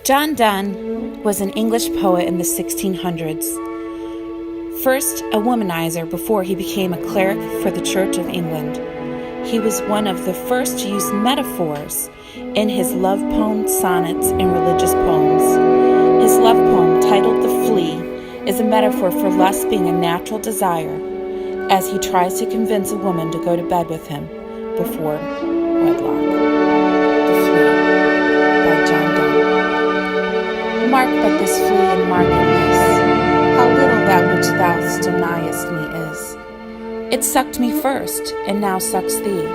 John Donne was an English poet in the 1600s. First a womanizer before he became a cleric for the Church of England. He was one of the first to use metaphors in his love poems, sonnets, and religious poems. His love poem, titled The Flea, is a metaphor for lust being a natural desire, as he tries to convince a woman to go to bed with him before wedlock. The Flea, by John Donne. Mark but this flea and mark it this, how little that which thou deniest me is. It sucked me first, and now sucks thee,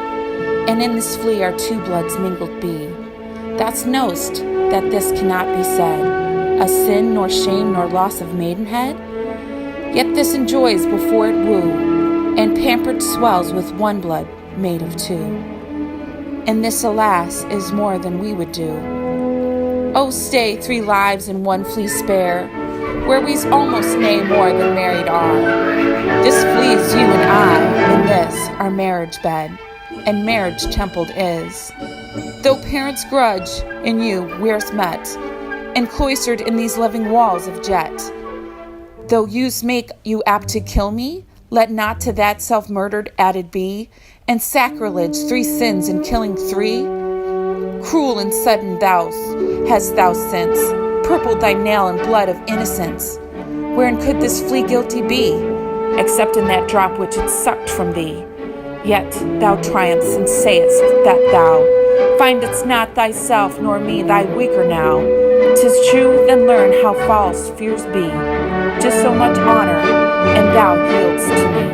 and in this flea our two bloods mingled be. Thou know'st that this cannot be said, a sin nor shame nor loss of maidenhead? Yet this enjoys before it woo, and pampered swells with one blood made of two. And this, alas, is more than we would do. Oh, stay 3 lives and 1 flea spare, where we's almost nay more than married are. This flea's you and I, and this our marriage bed, and marriage templed is. Though parents grudge, in you we're's met, and cloistered in these loving walls of jet. Though use make you apt to kill me, let not to that self-murdered added be, and sacrilege 3 sins in killing 3. Cruel and sudden thou hast thou since purpled thy nail in blood of innocence. Wherein could this flea guilty be, except in that drop which it sucked from thee? Yet thou triumphs and sayest that thou findest not thyself nor me thy weaker now. 'Tis true, then learn how false fears be. Just so much honor, and thou yieldst to me.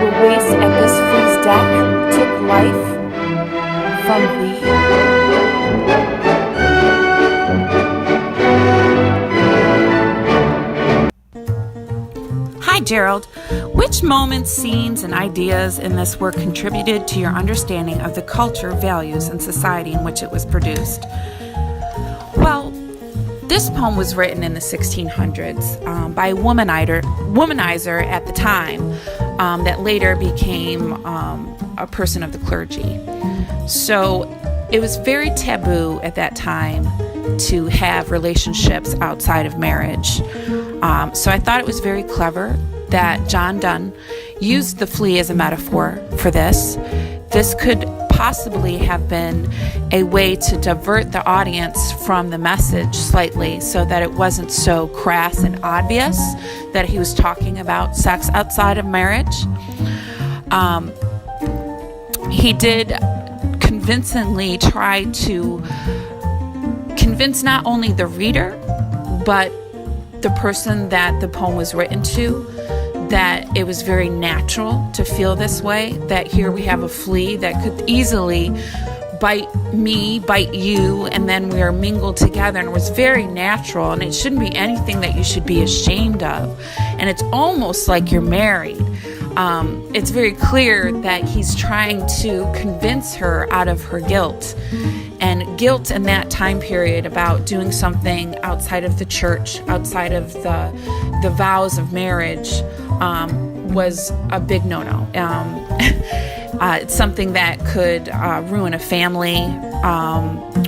Will waste at this flea's death took life from thee. Hi, Gerald. Which moments, scenes, and ideas in this work contributed to your understanding of the culture, values, and society in which it was produced? Well, this poem was written in the 1600s by a womanizer at the time that later became a person of the clergy. So it was very taboo at that time to have relationships outside of marriage. So I thought it was very clever that John Donne used the flea as a metaphor for this. This could possibly have been a way to divert the audience from the message slightly so that it wasn't so crass and obvious that he was talking about sex outside of marriage. He did convincingly try to convince not only the reader, but the person that the poem was written to, that it was very natural to feel this way, that here we have a flea that could easily bite me, bite you, and then we are mingled together, and it was very natural, and it shouldn't be anything that you should be ashamed of, and it's almost like you're married. It's very clear that he's trying to convince her out of her guilt, and guilt in that time period about doing something outside of the church, outside of the vows of marriage, was a big no-no. It's something that could ruin a family,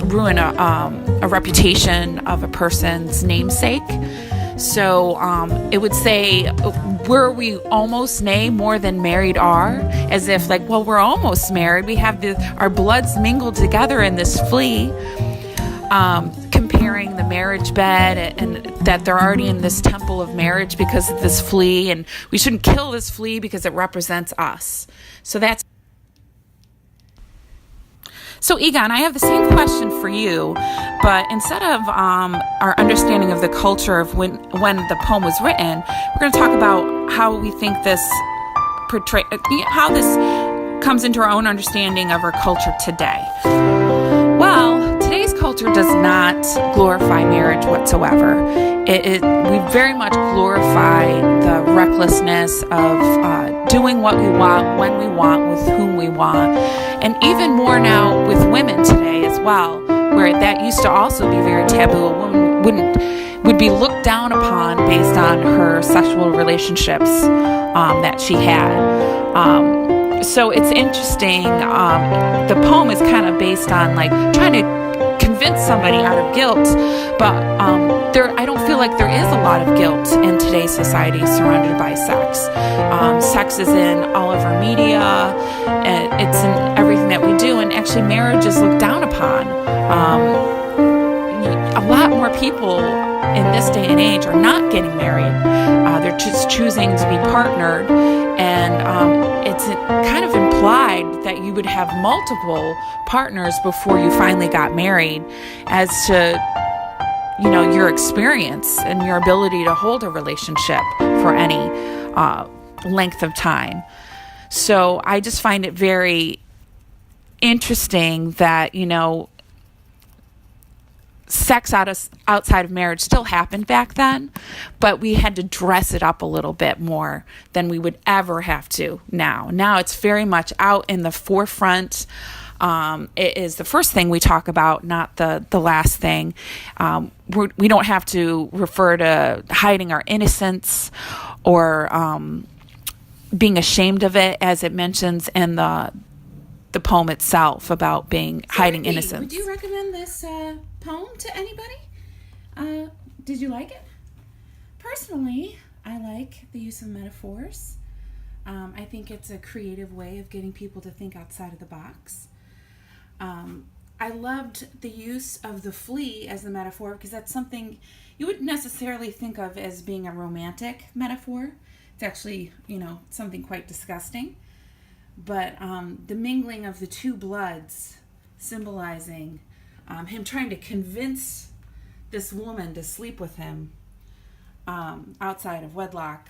ruin a reputation of a person's namesake. So it would say, were we almost nay more than married are? As if like, well, we're almost married. We have our bloods mingled together in this flea. Comparing the marriage bed and that they're already in this temple of marriage because of this flea, and we shouldn't kill this flea because it represents us. So Egon, I have the same question for you, but instead of our understanding of the culture of when the poem was written, we're going to talk about how we think this how this comes into our own understanding of our culture today. Well, today's culture does not glorify marriage whatsoever. We very much glorify the recklessness of doing what we want, when we want, with whom we want, and even more now with women today as well, where that used to also be very taboo. A woman would be looked down upon based on her sexual relationships that she had. So it's interesting. The poem is kind of based on like trying to convince convince somebody out of guilt, but I don't feel like there is a lot of guilt in today's society surrounded by sex. Sex is in all of our media, it's in everything that we do, and actually marriage is looked down upon. A lot more people in this day and age are not getting married. They're just choosing to be partnered, and it's kind of implied that you would have multiple partners before you finally got married, as to your experience and your ability to hold a relationship for any length of time. So I just find it very interesting that sex outside of marriage still happened back then, but we had to dress it up a little bit more than we would ever have to now. Now it's very much out in the forefront. It is the first thing we talk about, not the last thing. We don't have to refer to hiding our innocence or being ashamed of it, as it mentions in the poem itself about hiding innocence. Would you recommend this poem to anybody? Did you like it? Personally, I like the use of metaphors. I think it's a creative way of getting people to think outside of the box. I loved the use of the flea as the metaphor, because that's something you wouldn't necessarily think of as being a romantic metaphor. It's actually, something quite disgusting. But the mingling of the two bloods, symbolizing him trying to convince this woman to sleep with him outside of wedlock,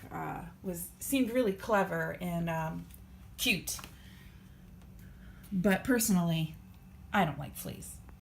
seemed really clever and cute. But personally, I don't like fleas.